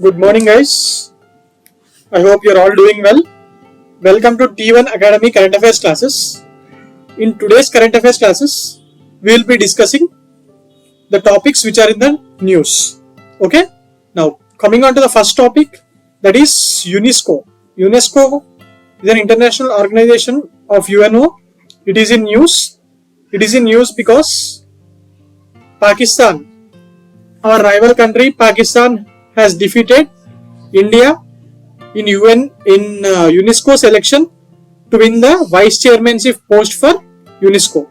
Good morning, guys. I hope you're all doing well. Welcome to T1 Academy Current Affairs classes. In today's Current Affairs classes, we will be discussing the topics which are in the news. Okay? Now, coming on to the first topic, that is UNESCO. UNESCO is an international organization of UNO. It is in news. It is in news because Pakistan, our rival country, Pakistan, has defeated India in UNESCO selection to win the vice chairmanship post for UNESCO.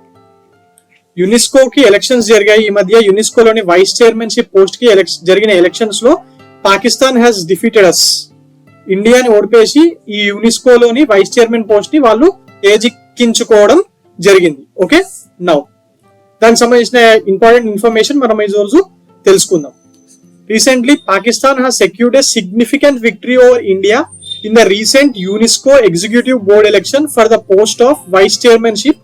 UNESCO की elections జరిగాయి ఈ మధ్య UNESCO లోని vice chairmanship post కి జరిగిన elections లో Pakistan has defeated us. ఇండియాని ఓడిపేసి ఈ UNESCO లోని vice chairman post ని వాళ్ళు చేజిక్కించుకోవడం జరిగింది. ఓకే, నౌ దానికి సంబంధించిన ఇంపార్టెంట్ ఇన్ఫర్మేషన్ మనం ఈ రోజు తెలుసుకుందాం. Recently, Pakistan has secured a significant victory over India in the recent UNESCO Executive Board election for the post of Vice Chairmanship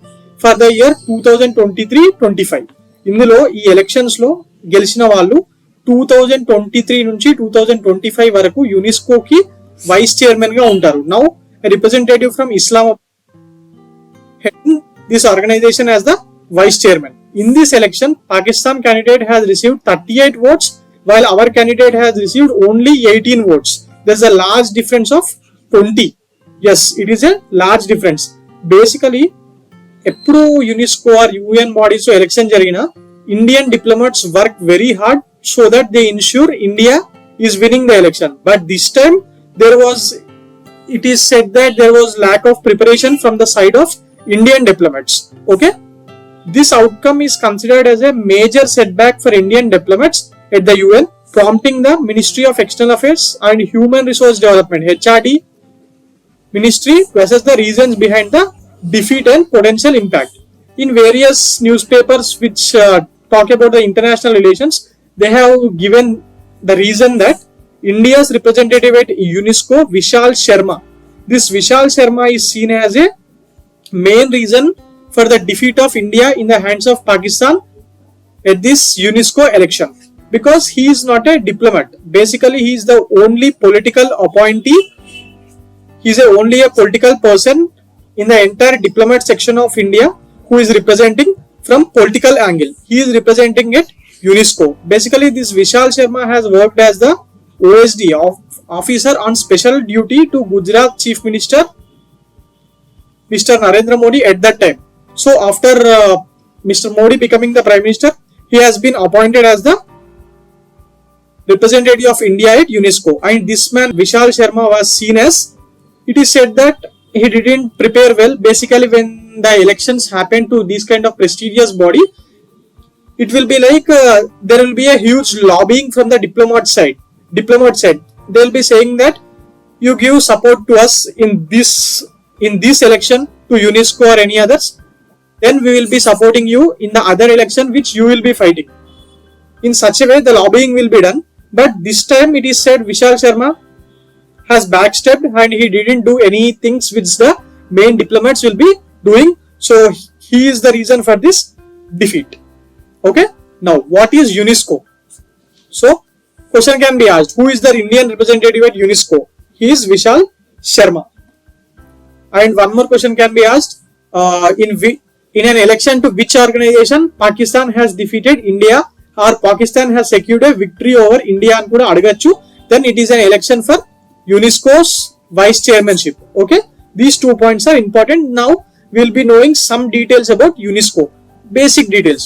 for the year 2023-25. ఇందులో ఈ ఎలక్షన్స్ లో గెలిచిన వాళ్ళు 2023 నుంచి 2025 వరకు యునెస్కో కి వైస్ చైర్మన్ గా ఉంటారు. Now representative from Islamabad heading this organization as the vice chairman. In this election, Pakistan candidate has received 38 votes while our candidate has received only 18 votes. There's a large difference of 20. Yes, it is a large difference. Basically, ఎప్పుడు UNESCO or UN bodies election జరిగినా Indian diplomats work very hard so that they ensure India is winning the election. But this time it is said that there was lack of preparation from the side of Indian diplomats. Okay, this outcome is considered as a major setback for Indian diplomats at the UN, prompting the Ministry of External Affairs and Human Resource Development (HRD) ministry to assess the reasons behind the defeat and potential impact. In various newspapers which talk about the international relations, they have given the reason that India's representative at UNESCO, Vishal Sharma. This Vishal Sharma is seen as a main reason for the defeat of India in the hands of Pakistan at this UNESCO election, because he is not a diplomat. Basically, he is the only political appointee. He is only a political person in the entire diplomat section of India who is representing from political angle. He is representing at UNESCO. Basically, this Vishal Sharma has worked as the OSD officer on special duty to Gujarat Chief Minister Mr. Narendra Modi at that time. So after Mr. Modi becoming the Prime Minister, he has been appointed as the representative of India at UNESCO. And this man Vishal Sharma was seen as, it is said that he didn't prepare well. Basically, when the elections happen to this kind of prestigious body, it will be like there will be a huge lobbying from the diplomat side. They will be saying that you give support to us in this election to UNESCO or any others, then we will be supporting you in the other election which you will be fighting. In such a way, the lobbying will be done. But this time it is said Vishal Sharma has backstepped and he didn't do any things which the main diplomats will be doing. So he is the reason for this defeat. Okay. Now, what is UNESCO? So, question can be asked, who is the Indian representative at UNESCO? He is Vishal Sharma. And one more question can be asked, in an election to which organization Pakistan has defeated India or Pakistan has secured a victory over India and kuda adagachu, then it is an election for UNESCO's vice chairmanship. Okay, these 2 points are important. Now we will be knowing some details about UNESCO. Basic details.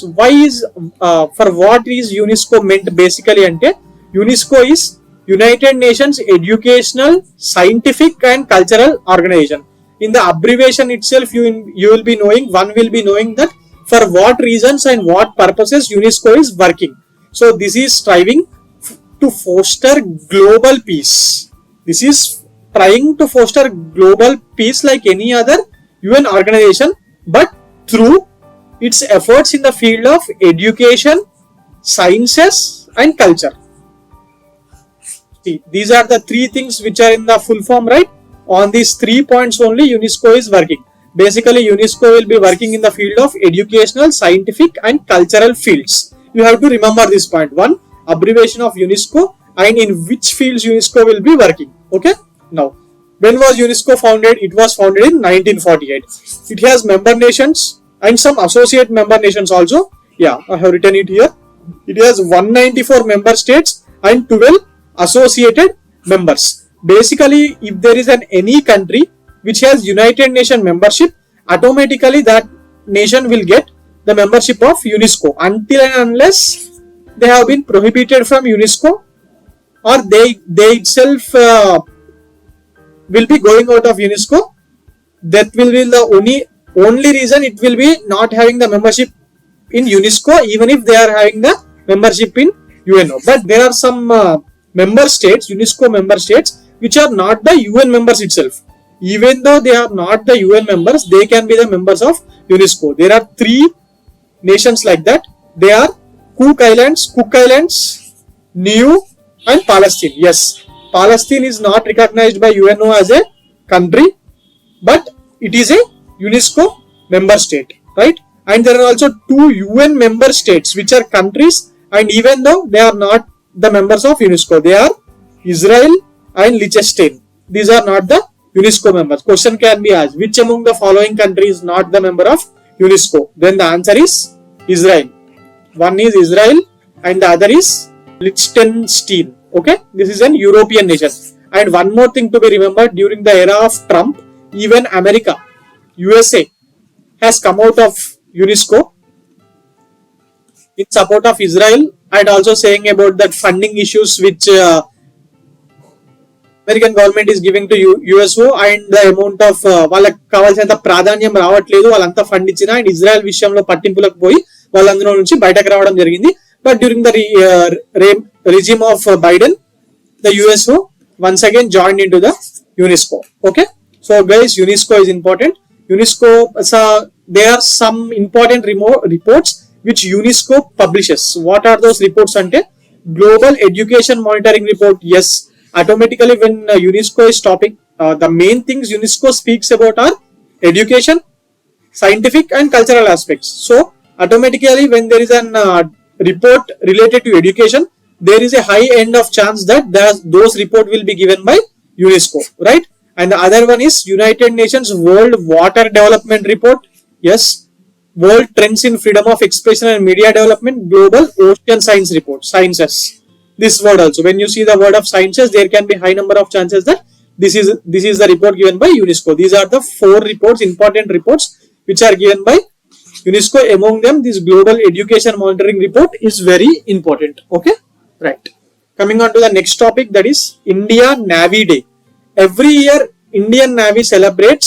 For what is UNESCO meant basically? Ante UNESCO is United Nations Educational, Scientific and Cultural Organization. In the abbreviation itself, you will be knowing, one will be knowing that for what reasons and what purposes UNESCO is working. So this is striving to foster global peace. This is trying to foster global peace like any other UN organization, but through its efforts in the field of education, sciences and culture. See, these are the three things which are in the full form, right? On these 3 points only UNESCO is working. Basically, UNESCO will be working in the field of educational, scientific and cultural fields. You have to remember this point. One, abbreviation of UNESCO and in which fields UNESCO will be working. Okay, now when was UNESCO founded? It was founded in 1948. It has member nations and some associate member nations also. Yeah, I have written it here. It has 194 member states and 12 associated members. Basically, if there is any country which has United Nations membership, automatically that nation will get the membership of UNESCO until and unless they have been prohibited from UNESCO or they itself will be going out of UNESCO. That will be the only reason it will be not having the membership in UNESCO, even if they are having the membership in UNO. But there are some member states, UNESCO member states, which are not the UN members itself. Even though they are not the UN members, they can be the members of UNESCO. There are 3 nations like that. They are Cook Islands, Niue, and Palestine. Yes, Palestine is not recognized by UNO as a country, but it is a UNESCO member state, right? And there are also 2 UN member states which are countries, and even though they are not the members of UNESCO, they are Israel and Liechtenstein. These are not the UNESCO members. Question can be asked, which among the following countries is not the member of UNESCO? Then the answer is Israel. One is Israel and the other is Liechtenstein. Okay, this is an European nation. And one more thing to be remembered, during the era of Trump, even America, USA has come out of UNESCO in support of Israel, and also saying about that funding issues which American government is giving to USO, and the amount of వాళ్ళకి కావాల్సినంత ప్రాధాన్యం రావట్లేదు, వాళ్ళంతా fund ఇచ్చినా and Israel విషయంలో పట్టింపులకు పోయి వాళ్ళందరూ నుంచి బయటకు రావడం జరిగింది. But during the regime of Biden, the USO once again joined into the UNESCO. Okay, so guys, UNESCO is important. UNESCO, there are some important reports which UNESCO publishes. What are those reports? Ante Global Education Monitoring Report. Yes, automatically when UNESCO is topic, the main things UNESCO speaks about are education, scientific and cultural aspects. So automatically when there is an report related to education, there is a high end of chance that those report will be given by UNESCO, right? And the other one is United Nations World Water Development Report. Yes, World Trends in Freedom of Expression and Media Development, Global Ocean Science Report, Sciences. This word also, when you see the word of sciences, there can be high number of chances that this is the report given by UNESCO. These are the 4 reports, important reports which are given by UNESCO. Among them, this Global Education Monitoring Report is very important. Okay, right. Coming on to the next topic, that is India Navy Day. Every year, Indian Navy celebrates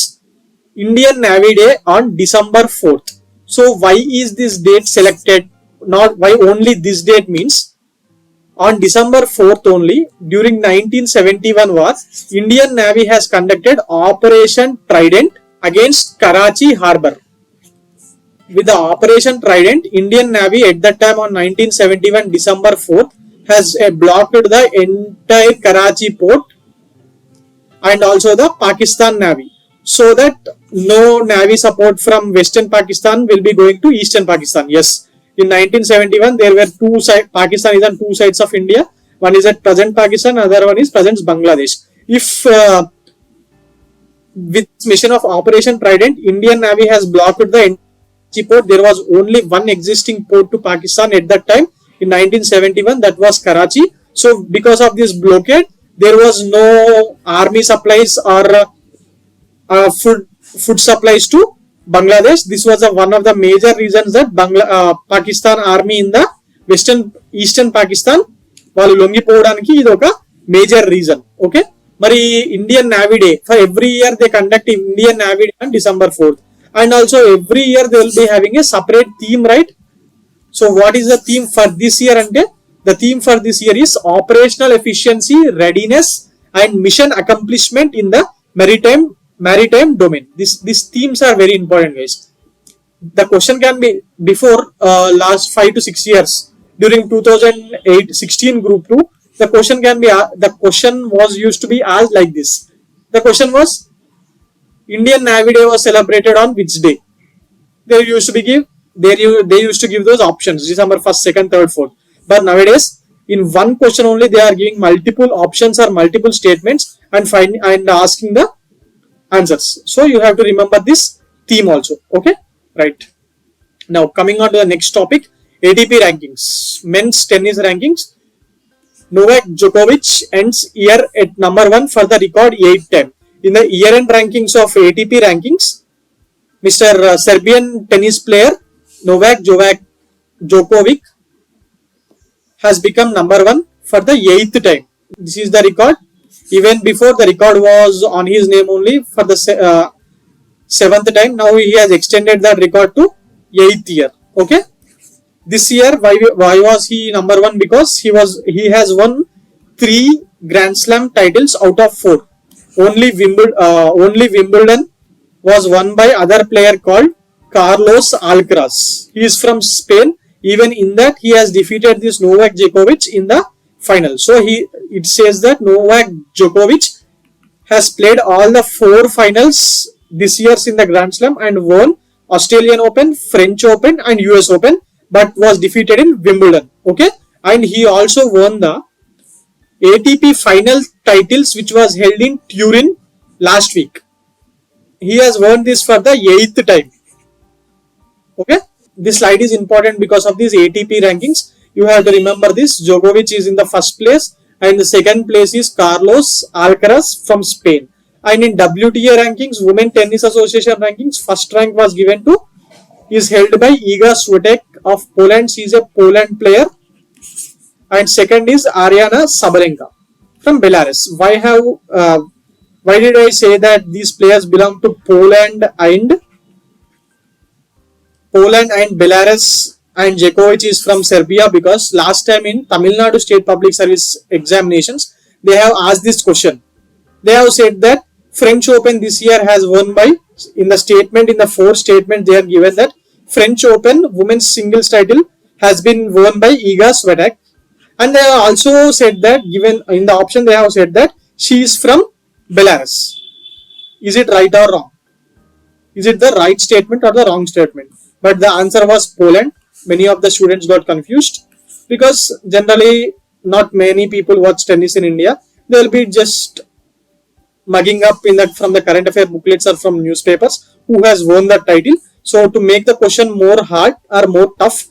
Indian Navy Day on December 4th. So why is this date selected? Not why only this date means on December 4th only, during 1971 war, Indian Navy has conducted Operation Trident against Karachi Harbour. With the Operation Trident, Indian Navy at that time on 1971 December 4th has blocked the entire Karachi port and also the Pakistan Navy, so that no Navy support from Western Pakistan will be going to Eastern Pakistan. Yes, in 1971 there were 2 sides. Pakistan is on 2 sides of India. One is at present Pakistan, other one is present Bangladesh. If with mission of Operation Trident, Indian Navy has blocked the port. There was only one existing port to Pakistan at that time in 1971, that was Karachi. So because of this blockade, there was no army supplies or food supplies to Bangladesh. This was one of the major reasons that Pakistan army in the eastern Pakistan వాళ్ళు లొంగిపోవడానికి ఇది ఒక major reason. Okay, మరి Indian navy day, for every year they conduct Indian navy day on December 4th, and also every year they will be having a separate theme, right? So what is the theme for this year? Ante the theme for this year is operational efficiency, readiness and mission accomplishment in the maritime domain. These themes are very important, guys. The question can be before last 5 to 6 years during 2008-16 group 2. The question was used to be asked like this. The question was, Indian Navy Day was celebrated on which day? They used to give those options: December 1st, 2nd, 3rd, 4th. But nowadays in one question only they are giving multiple options or multiple statements and asking the answers. So you have to remember this theme also. Okay, right. Now coming on to the next topic, ATP rankings, men's tennis rankings. Novak Djokovic ends year at number 1 for the record 8th time. In the year-end rankings of ATP rankings, Mr. Serbian tennis player Novak Djokovic has become number 1 for the 8th time. This is the record. Even before, the record was on his name only for the 7th time. Now he has extended that record to 8th year. Okay. This year, why was he number 1? Because he has won 3 Grand Slam titles out of 4. Only Wimbledon was won by other player called Carlos Alcaraz. He is from Spain. Even in that, he has defeated this Novak Djokovic in the final. So it says that Novak Djokovic has played all the 4 finals this year in the Grand Slam and won Australian Open, French Open and US Open, but was defeated in Wimbledon. Okay, and he also won the ATP final titles which was held in Turin last week. He has won this for the 8th time. Okay, this slide is important because of these ATP rankings. You have to remember this. Djokovic is in the first place and the second place is Carlos Alcaraz from Spain. And in WTA rankings, Women Tennis Association rankings, first rank was given to, is held by Iga Swiatek of Poland. She is a Poland player. And second is Ariana Sabalenka from Belarus. Why did I say that these players belong to Poland and Belarus and Djokovic is from Serbia? Because last time in Tamil Nadu State Public Service examinations, they have asked this question. They have said that French Open this year has won by, in the 4th statement they are given that French Open women's singles title has been won by Iga Swiatek. And they have also said that, given in the option they have said that she is from Belarus. Is it right or wrong? Is it the right statement or the wrong statement? But the answer was Poland. Many of the students got confused because generally not many people watch tennis in India. They will be just mugging up from the current affair booklets or from newspapers who has won the title. So to make the question more hard or more tough,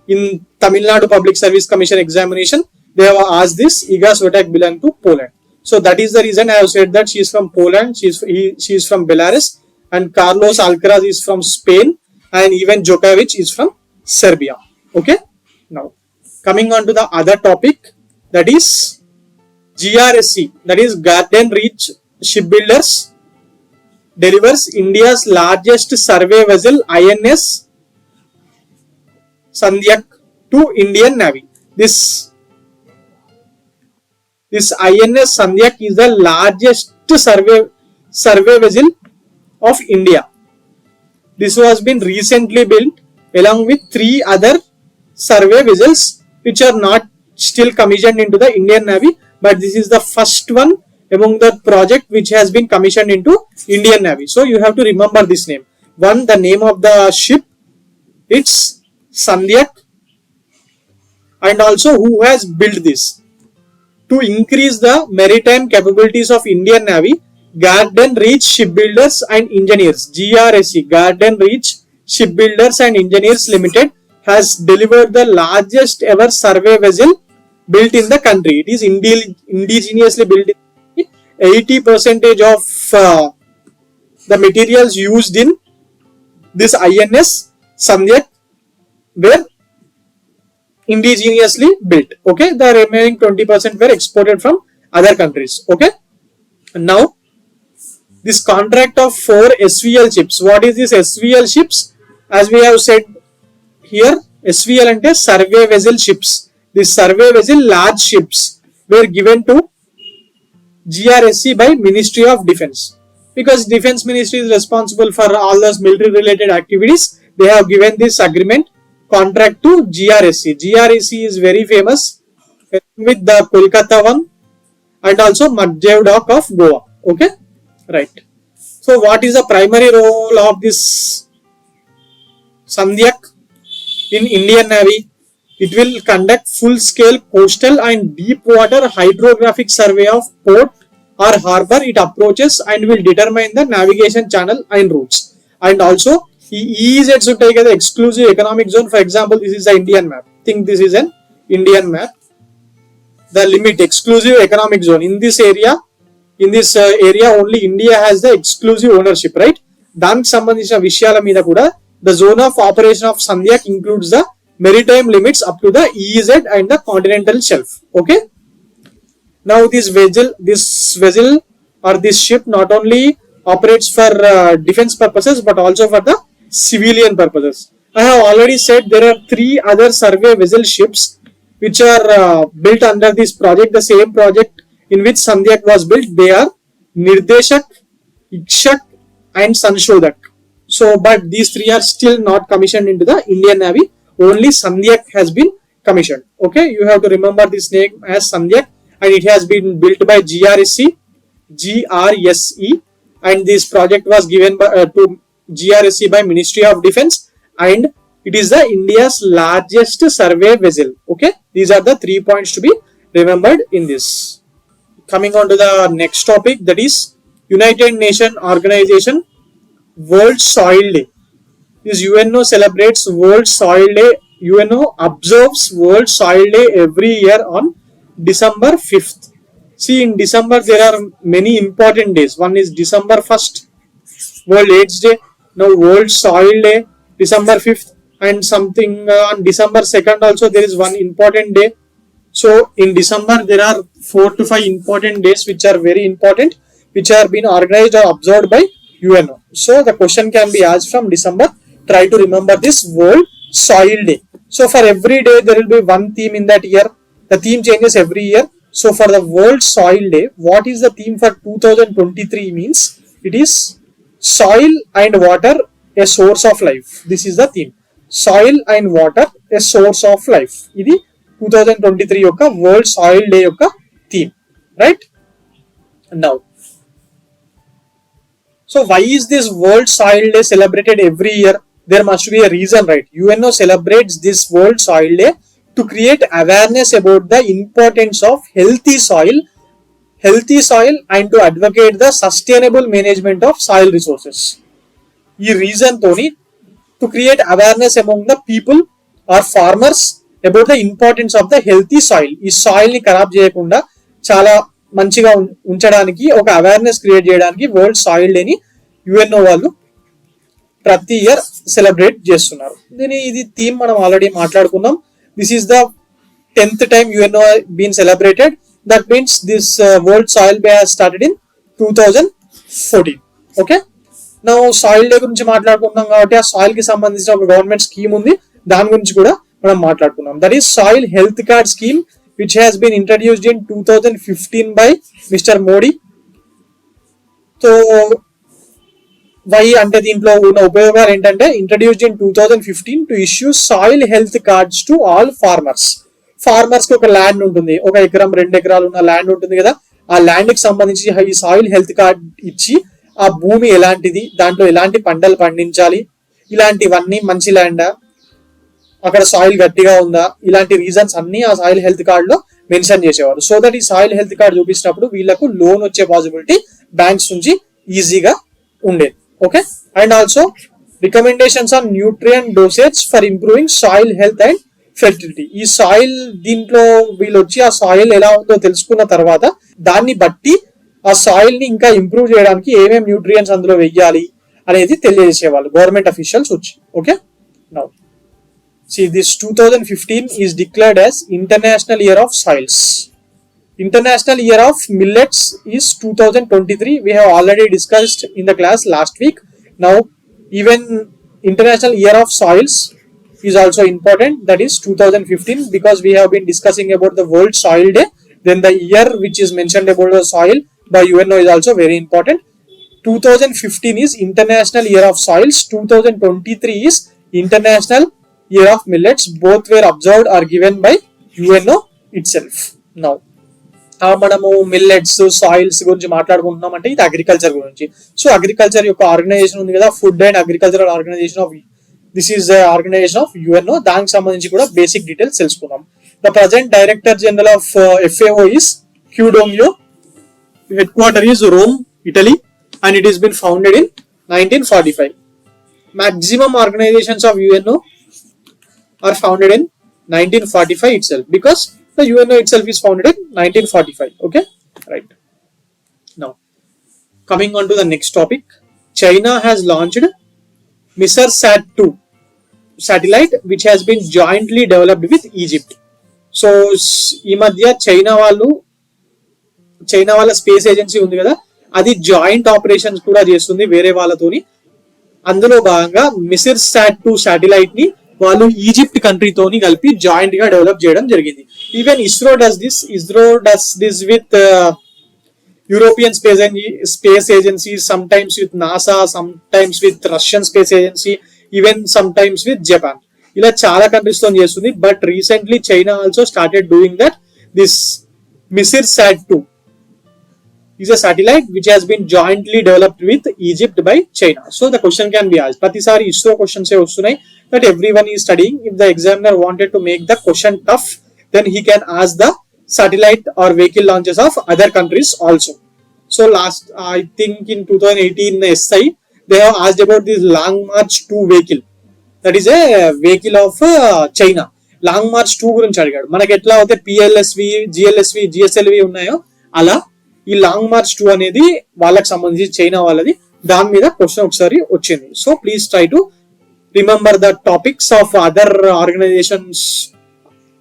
in Tamil Nadu Public Service Commission examination, they have asked this. Iga Swiatek belong to Poland. So that is the reason I have said that she is from Poland, she is from Belarus, and Carlos Alcaraz is from Spain, and even Djokovic is from Serbia. Okay. Now coming on to the other topic, that is GRSC, that is Garden Reach Shipbuilders delivers India's largest survey vessel INS Sandhyak to Indian Navy. This INS Sandhyak is the largest survey vessel of India. This was been recently built along with 3 other survey vessels which are not still commissioned into the Indian Navy, but this is the first one among the project which has been commissioned into Indian Navy. So you have to remember this name. One, the name of the ship, it's Sandhyak, and also who has built this. To increase the maritime capabilities of Indian Navy, Garden Reach Shipbuilders and Engineers, GRSC, Garden Reach Shipbuilders and Engineers Limited, has delivered the largest ever survey vessel built in the country. It is indigenously built. 80% of the materials used in this INS Sandhyak were indigenously built. Okay, the remaining 20% were exported from other countries. Okay, and now this contract of 4 SVL ships. What is this SVL ships? As we have said here, SVL ante survey vessel ships. This survey vessel large ships were given to GRSC by Ministry of Defence, because Defence Ministry is responsible for all those military related activities. They have given this agreement contract to GRSC. GRSC is very famous with the Kolkata one and also Madhyav Dock of Goa. Okay, right. So what is the primary role of this Sandhyak in Indian Navy? It will conduct full-scale coastal and deep water hydrographic survey of port or harbor it approaches and will determine the navigation channel and routes. And also, EEZs would take the exclusive economic zone. For example, this is the Indian map. Think this is an Indian map. The limit exclusive economic zone in this area. In this area, only India has the exclusive ownership, right? దానికి సంబంధించిన విషయాల మీద కూడా the zone of operation of Sandhyak includes the maritime limits up to the EEZ and the continental shelf. Okay. Now this vessel or this ship not only operates for defense purposes but also for the civilian purposes. I have already said there are 3 other survey vessel ships which are built under this project, the same project in which Sandhyak was built. They are Nirdeshak, Ikshak and Sanshodhak. So, but these 3 are still not commissioned into the Indian Navy. Only Sandhyak has been commissioned. Okay, you have to remember this name as Sandhyak, and it has been built by GRSE, and this project was given by, to GRSE by Ministry of Defence, and it is the India's largest survey vessel. Okay, these are the 3 points to be remembered in this. Coming on to the next topic, that is United Nations Organization World Soil Day. This UNO celebrates World Soil Day. UNO observes World Soil Day every year on December 5th. See, in December there are many important days. One is December 1st, World AIDS Day. Now World Soil Day, December 5th, and something on December 2nd also there is one important day. So in December there are 4 to 5 important days which are very important, which are being organized or observed by UNO. So the question can be asked from December. Try to remember this World Soil Day. So for every day there will be one theme in that year. The theme changes every year. So for the World Soil Day, what is the theme for 2023 means? It is soil and water, a source of life. This is the theme. Soil and water, a source of life. This is 2023 యొక్క World Soil Day యొక్క theme, right? Now, so why is this World Soil Day celebrated every year? There must be a reason, right? UNO celebrates this World Soil Day to create awareness about the importance of healthy soil and to advocate the sustainable management of soil resources. This reason toni to create awareness among the people or farmers about the importance of the healthy soil. ఈ soil ని ఖరాబ్ చేయకుండా చాలా మంచిగా ఉంచడానికి ఒక awareness create చేయడానికి world soil day ని యుఎన్ఓ వాళ్ళు ప్రతి ఇయర్ సెలబ్రేట్ చేస్తున్నారు. ఇది థీమ్ మనం ఆల్రెడీ మాట్లాడుకున్నాం. This is the 10th time UNO been celebrated. That means this World Soil Day has started in 2014. Okay. Now soil day గురించి మాట్లాడుకుంటున్నాం కాబట్టి ఆ సాయిల్ కి సంబంధించిన ఒక గవర్నమెంట్ స్కీమ్ ఉంది, దాని గురించి కూడా మనం మాట్లాడుకున్నాం. That is soil health card scheme which has been introduced in 2015 by Mr. Modi. So why అంటే దీంట్లో ఉన్న ఉపయోగాలు ఏంటంటే introduced in 2015 to issue soil health cards to all farmers. Farmers కి ఒక ల్యాండ్ ఉంటుంది, 1 ఎకరం 2 ఎకరాలు ఉన్న ల్యాండ్ ఉంటుంది కదా, ఆ ల్యాండ్ కి సంబంధించి ఈ సాయిల్ హెల్త్ కార్డ్ ఇచ్చి ఆ భూమి ఎలాంటిది, దాంట్లో ఎలాంటి పంటలు పండించాలి, ఇలాంటివన్నీ మంచి ల్యాండా, అక్కడ సాయిల్ గట్టిగా ఉందా, ఇలాంటి రీజన్స్ అన్ని ఆ సాయిల్ హెల్త్ కార్డ్ లో మెన్షన్ చేసేవారు. సో దట్ ఈ సాయిల్ హెల్త్ కార్డ్ చూపించినప్పుడు వీళ్ళకు లోన్ వచ్చే పాసిబిలిటీ బ్యాంక్స్ నుంచి ఈజీగా ఉండేది. Okay. And also recommendations on nutrient dosage for improving soil health and fertility. ఈ సాయిల్ దీంట్లో వీళ్ళు వచ్చి ఆ సాయిల్ ఎలా ఉందో తెలుసుకున్న తర్వాత దాన్ని బట్టి ఆ సాయిల్ ని ఇంకా ఇంప్రూవ్ చేయడానికి ఏమేమి న్యూట్రియంట్స్ అందులో వెయ్యాలి అనేది తెలియజేసేవాళ్ళు గవర్నమెంట్ అఫీషియల్స్ వచ్చి. Okay. Now see this 2015 is declared as International Year of Soils. International Year of Millets is 2023. We have already discussed in the class last week. Now even International Year of Soils is also important, that is 2015, because we have been discussing about the World Soil Day. Then the year which is mentioned about the soil by UNO is also very important. 2015 is International Year of Soils. 2023 is International Year of Millets. Both were observed or given by UNO itself. Now మనము millets soils గురించి మాట్లాడుకుంటున్నాం అంటే ఇది agriculture గురించి. So agriculture యొక్క organisation ఉంది కదా, food and agricultural organisation of this is the organisation of UNO. దానికి సంబంధించి కూడా బేసిక్ డీటెయిల్స్ తెలుసుకున్నాం. The present director general of FAO is Kyudongyo. Headquarter is Rome, Italy, and it has been founded in 1945. Maximum organizations of UNO are founded in 1945 itself, because the UNO itself is founded in 1945. Okay, right. Now, coming on to the next topic, China has launched MISR-SAT-2 satellite, which has been jointly developed with Egypt. So ఈ మధ్య China వాళ్ళ space agency ఉంది కదా, అది joint operations కూడా చేస్తుంది వేరే వాళ్ళతోని. అందులో భాగంగా MISR-SAT-2 శాటిలైట్ ని వాళ్ళు ఈజిప్ట్ కంట్రీతోని కలిపి జాయింట్ గా డెవలప్ చేయడం జరిగింది. Even ISRO does this with European space agency, sometimes with NASA, sometimes with Russian space agency, even sometimes with Japan. ఇలా చాలా కంట్రీస్ తో చేస్తుంది. But recently China also started doing that. This MISR-SAT-2 is a satellite which has been jointly developed with Egypt by China. So the question can be asked. ప్రతిసారి ISRO questions వస్తున్నాయి that everyone is studying. If the examiner wanted to make the question tough, then he can ask the satellite or vehicle launches of other countries also. So last, I think in 2018 SI, they have asked about this Long March 2 vehicle. That is a vehicle of China. Long March 2 గురించి అడిగాడు. మనకి ఎట్లా అయితే PLSV, GLSV, GSLV ఉన్నాయో అలా ఈ long March 2 అనేది వాళ్ళకి సంబంధించి చైనా వాళ్ళది. దాని మీద క్వశ్చన్ ఒకసారి వచ్చింది. So please try to remember the topics of other organisations,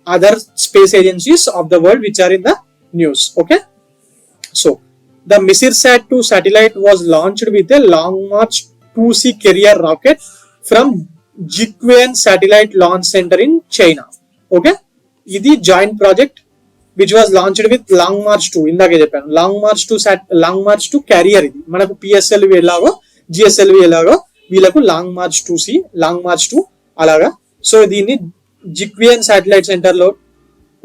other space agencies of the world which are in the news. Okay, so the MISR-SAT-2 satellite was launched with a Long March 2C carrier rocket from Jiuquan Satellite Launch Center in China. Okay, ఇది joint project which was launched with Long March 2. ఇందాకే చెప్పాను Long March 2 carrier. ఇది మనకు PSLV ఎలాగో GSLV ఎలాగో వీళ్ళకు Long March 2C, Long March 2 అలాగా. So దీన్ని జిక్వియన్ శాటిలైట్ సెంటర్ లో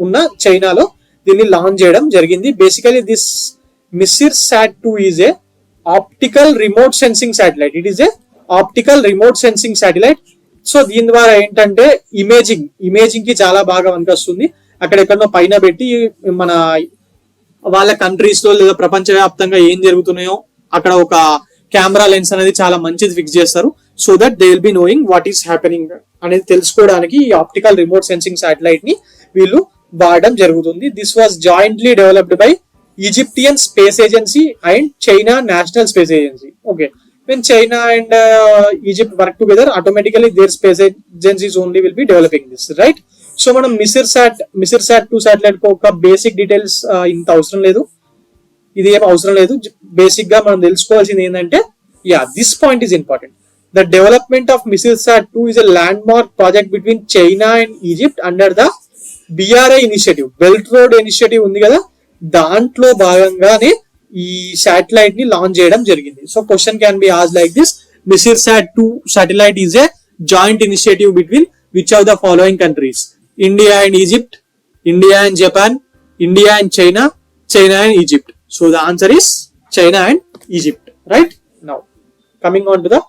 ఉన్న చైనాలో దీన్ని లాంచ్ చేయడం జరిగింది. Basically this MISR-SAT-2 is a optical remote sensing satellite. It is a optical remote sensing satellite. So దీని ద్వారా ఏంటంటే ఇమేజింగ్ కి చాలా బాగా పనికొస్తుంది. అక్కడెక్కడో పైన పెట్టి మన వాళ్ళ కంట్రీస్ లో లేదా ప్రపంచవ్యాప్తంగా ఏం జరుగుతున్నాయో అక్కడ ఒక కెమెరా లెన్స్ అనేది చాలా మంచిది ఫిక్స్ చేస్తారు. So that they will be knowing what is happening అనేది తెలుసుకోవడానికి ఈ ఆప్టికల్ రిమోట్ సెన్సింగ్ శాటిలైట్ ని వీళ్ళు వాడడం జరుగుతుంది. This was jointly developed by Egyptian space agency and China national space agency. Okay, when China and Egypt work together, automatically their space agencies only will be developing this, right? So మనం MISR-SAT-2 satellite ఒక basic details ఇంత అవసరం లేదు, ఇది ఏం అవసరం లేదు. Basic గా మనం తెలుసుకోవాల్సింది ఏంటంటే, this point is important. The development of MISR-SAT-2 is a landmark project between China and Egypt under the BRI initiative. Belt Road initiative ఉంది కదా, దాంట్లో భాగంగానే ఈ శాటిలైట్ ని లాంచ్ చేయడం జరిగింది. So question can be asked like this: MISR-SAT-2 satellite is a joint initiative between which of the following countries? India and Egypt, India and Japan, India and China, China and Egypt. So the answer is China and Egypt, right? Now coming on to the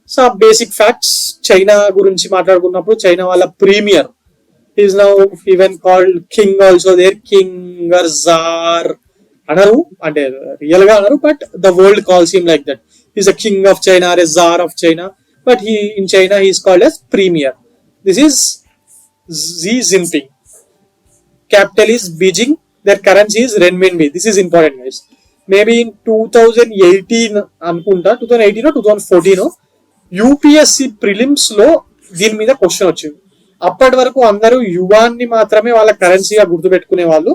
some basic facts. China గురించి మాట్లాడుకున్నప్పుడు China వాళ్ళ premier is now even called king also. There king or tsar అనరు, అంటే real గా అనరు, but the world calls him like that. Is a king of China or a tsar of China, but he in China he is called as premier. This is Xi Jinping. Capital is Beijing. Their currency is renminbi. This is important, guys. Maybe in 2018 అనుకుంటా, 2018 or 2014 UPSC prelims లో దీని మీద question వచ్చింది. అప్పటి వరకు అందరూ yuan ని మాత్రమే వాళ్ళ కరెన్సీగా గుర్తుపెట్టుకునే వాళ్ళు.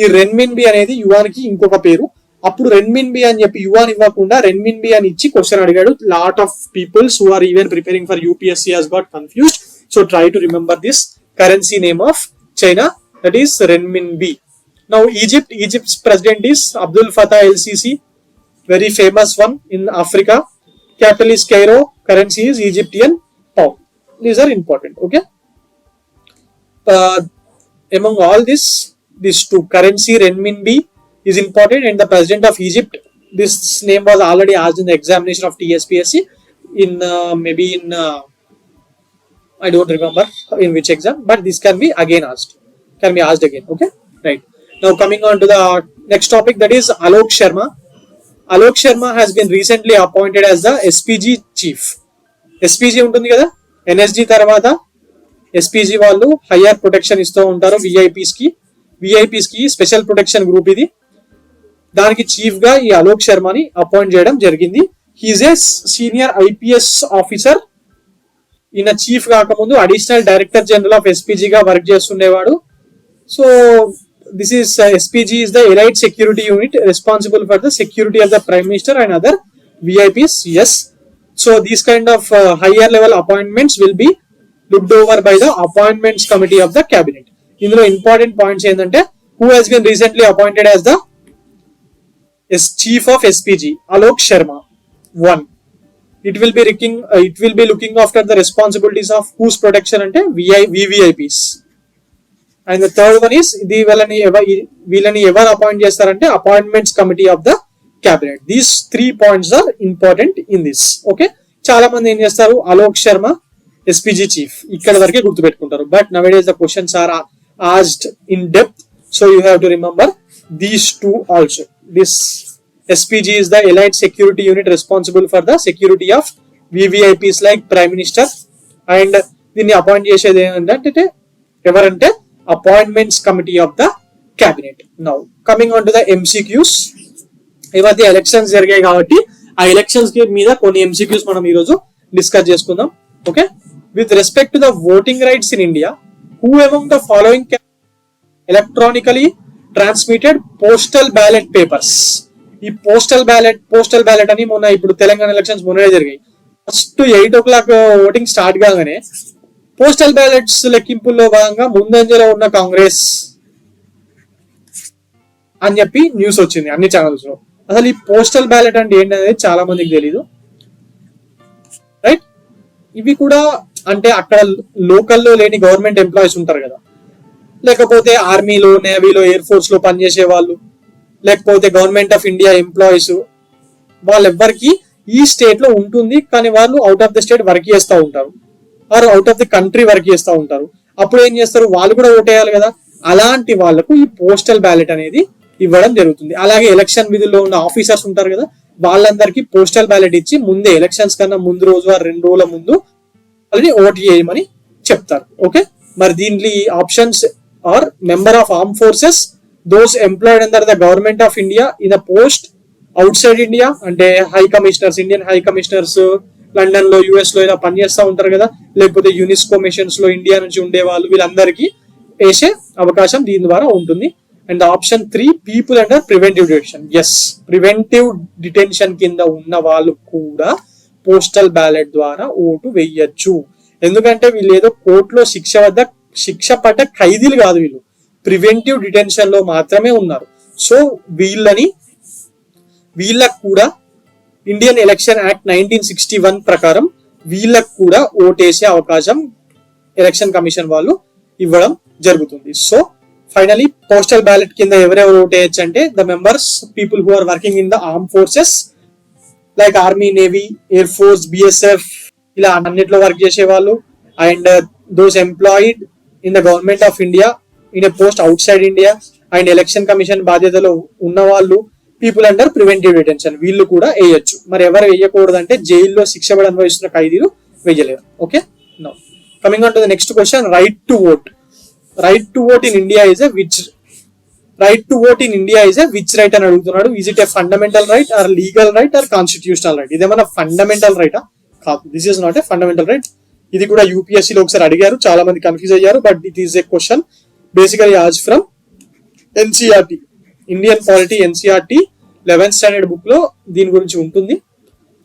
ఈ రెన్మిన్బి అనేది యువాన్ కి ఇంకొక పేరు. అప్పుడు రెన్మిన్బి అని చెప్పి యువాన్ ఇవ్వకుండా రెన్మిన్బి అని ఇచ్చి క్వశ్చన్ అడిగాడు. Lot of peoples who are even preparing for UPSC has got confused. So try to remember this currency name of China, that is renminbi. Now Egypt's president is Abdel Fattah el-Sisi, very famous one in Africa. Capital is Cairo. Currency is Egyptian pound. These are important. Okay. Among all this, these two currency renminbi is important, and the president of Egypt, this name was already asked in the examination of TSPSC in maybe in I don't remember in which exam, but this can be again asked. Can be asked again. Okay, right. Now coming on to the next topic, that is Alok Sharma. Alok Sharma has been recently appointed as the SPG chief. SPG ఉంటుంది కదా, NSG తర్వాత SPG వాళ్ళు higher protection ఇస్తూ ఉంటారు VIPs కి special protection group ఇది. దానికి chief గా ఈ అలోక్ శర్మని అపాయింట్ చేయడం జరిగింది. He is a senior IPS officer. ఈయన చీఫ్ కాకముందు additional director general of SPG గా వర్క్ చేస్తుండేవాడు. So this is SPG is the elite security unit responsible for the security of the prime minister and other VIPs. Yes, so these kind of higher level appointments will be looked over by the appointments committee of the cabinet. ఇందులో important points ఏంటంటే who has been recently appointed as the chief of SPG, Alok Sharma. 1, it will be looking after the responsibilities of whose protection అంటే VVIPs. And the third one is వీళ్ళని ఎవరు appoint చేస్తారంటే appointments committee of the cabinet. These 3 points are important in this. Okay, చాలా మంది ఏం చేస్తారు, Alok Sharma SPG chief ఇక్కడ వరకే గుర్తుపెట్టుకుంటారు. But nowadays the questions are asked in depth, so you have to remember these two also. This SPG is the elite security unit responsible for the security of VVIPs like prime minister. And దీన్ని appoint చేసేది ఏంటంటే ఎవరంటే appointments committee of the cabinet. Now coming on to the MCQs. ఈ మధ్య elections జరిగాయి కాబట్టి ఆ elections మీద కొన్ని ఎంసీక్యూస్ మనం ఈరోజు డిస్కస్ చేసుకుందాం. Okay, with respect to the voting rights in India, who among the following can electronically transmitted postal ballot papers? ఈ పోస్టల్ బ్యాలెట్ అని మొన్న ఇప్పుడు తెలంగాణ ఎలక్షన్స్ మొన్ననే జరిగాయి. ఫస్ట్ 8 o'clock ఓటింగ్ స్టార్ట్ కాగానే పోస్టల్ బ్యాలెట్స్ లెక్కింపుల్లో భాగంగా ముందంజలో ఉన్న కాంగ్రెస్ అని చెప్పి న్యూస్ వచ్చింది అన్ని ఛానల్స్ లో. అసలు ఈ పోస్టల్ బ్యాలెట్ అంటే ఏంటనేది చాలా మందికి తెలీదు, రైట్? ఇవి కూడా అంటే అక్కడ లోకల్లో లేని గవర్నమెంట్ ఎంప్లాయీస్ ఉంటారు కదా, లేకపోతే ఆర్మీలో, నేవీలో, ఎయిర్ ఫోర్స్ లో పనిచేసే వాళ్ళు, లేకపోతే గవర్నమెంట్ ఆఫ్ ఇండియా ఎంప్లాయీస్, వాళ్ళెవ్వరికి ఈ స్టేట్ లో ఉంటుంది కానీ వాళ్ళు out of the state work చేస్తూ ఉంటారు, or out of the country work చేస్తూ ఉంటారు. అప్పుడు ఏం చేస్తారు, వాళ్ళు కూడా ఓటేయాలి కదా. అలాంటి వాళ్ళకు ఈ పోస్టల్ బ్యాలెట్ అనేది ఇవ్వడం జరుగుతుంది. అలాగే ఎలక్షన్ విధుల్లో ఉన్న ఆఫీసర్స్ ఉంటారు కదా, వాళ్ళందరికీ పోస్టల్ బ్యాలెట్ ఇచ్చి ముందే ఎలక్షన్స్ కన్నా ముందు రోజు 2 రోజుల ముందు వాళ్ళని ఓట్ చేయమని చెప్తారు. ఓకే, మరి దీంట్లో options are member of arm forces, those employed under the government of India in the post outside India, అంటే high commissioners, Indian high commissioners London లో, యుఎస్ లో ఇలా పనిచేస్తూ ఉంటారు కదా, లేకపోతే యునెస్కో మిషన్స్ లో ఇండియా నుంచి ఉండే వాళ్ళు, వీళ్ళందరికీ వేసే అవకాశం దీని ద్వారా ఉంటుంది. And option 3, people under preventive detention. Yes, preventive detention కింద ఉన్న వాళ్ళు కూడా పోస్టల్ బ్యాలెట్ ద్వారా ఓటు వేయచ్చు. ఎందుకంటే వీళ్ళు ఏదో కోర్టులో శిక్ష పడ్డ ఖైదీలు కాదు, వీళ్ళు ప్రివెంటివ్ డిటెన్షన్ లో మాత్రమే ఉన్నారు. సో వీళ్ళకు కూడా ఇండియన్ ఎలక్షన్ యాక్ట్ 1961 ప్రకారం వీళ్ళకు కూడా ఓటేసే అవకాశం ఎలక్షన్ కమిషన్ వాళ్ళు ఇవ్వడం జరుగుతుంది. సో ఫైనలీ పోస్టల్ బ్యాలెట్ కింద ఎవరెవరు ఓటేయచ్చు అంటే the members, people who are working in the arm forces like army, navy, air force, BSF ఇలా అన్నిట్లో వర్క్ చేసే వాళ్ళు, and those employed in the government of India in a post outside India, and election commission బాధ్యతలో ఉన్న వాళ్ళు, people under preventive detention, వీళ్ళు కూడా వేయచ్చు. మరి ఎవరు వేయకూడదు అంటే జైల్లో శిక్ష పడి అనుభవిస్తున్న ఖైదీలు వేయలేరు. Okay, now coming on to the next question, right to vote. Right to vote in India is a which right అని అడుగుతున్నాడు. Is it a fundamental right or legal right or constitutional right? ఇదేమన్నా fundamental రైటా? కాదు, this is not a fundamental right. ఇది కూడా యూపీఎస్సీలో ఒకసారి అడిగారు, చాలా మంది కన్ఫ్యూజ్ అయ్యారు. But it is a question basically as from NCERT, Indian polity NCERT 11th standard book లో దీని గురించి ఉంటుంది.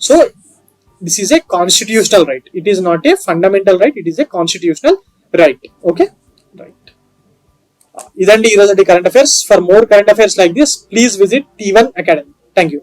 So this is a constitutional right, it is not a fundamental right, it is a constitutional right. Okay, right. ఇదండి ఈరోజు current affairs. For more current affairs like this please visit T1 Academy. Thank you.